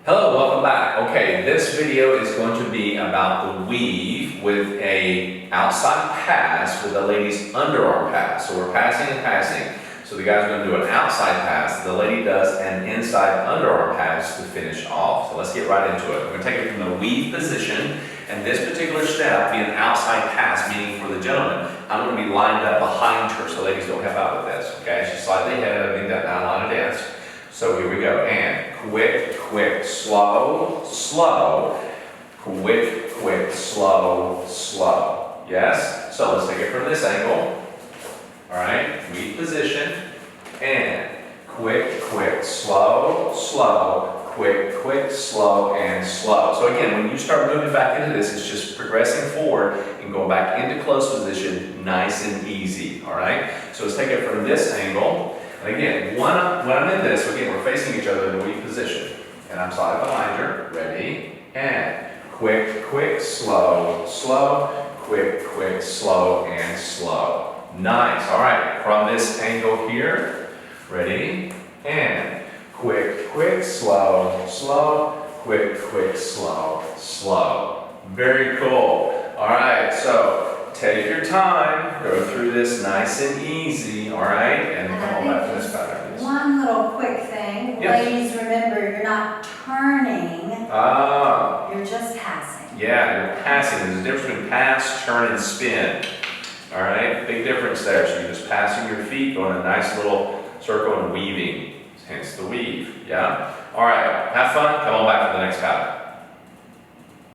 Hello, welcome back. Okay, this video is going to be about the weave with a outside pass with the lady's underarm pass. So we're passing and passing. So the guy's going to do an outside pass. The lady does an inside underarm pass to finish off. So let's get right into it. We're going to take it from the weave position. And this particular step, being an outside pass, meaning for the gentleman, I'm going to be lined up behind her so ladies don't help out with this. Okay, she's slightly ahead of me, that not a lot of dance. So here we go. And quick, quick, slow, slow. Quick, quick, slow, slow. Yes? So let's take it from this angle. Alright, weave position. And quick, quick, slow, slow. Quick, quick, slow, and slow. So again, when you start moving back into this, it's just progressing forward and going back into close position, nice and easy. Alright? So let's take it from this angle. And again, when I'm in this, again, we're facing each other in the weave position. And I'm sliding behind her. Ready? And quick, quick, slow, slow. Quick, quick, slow, and slow. Nice. All right. From this angle here. Ready? And quick, quick, slow, slow. Quick, quick, slow, slow. Very cool. All right. So take your time, go through this nice and easy, all right? And come on back to this pattern, please. One little quick thing. Yes. Ladies, remember, you're not turning. You're just passing. Yeah, you're passing. There's a difference between pass, turn, and spin. All right, big difference there. So you're just passing your feet, going a nice little circle and weaving, hence the weave, yeah? All right, have fun. Come on back to the next pattern.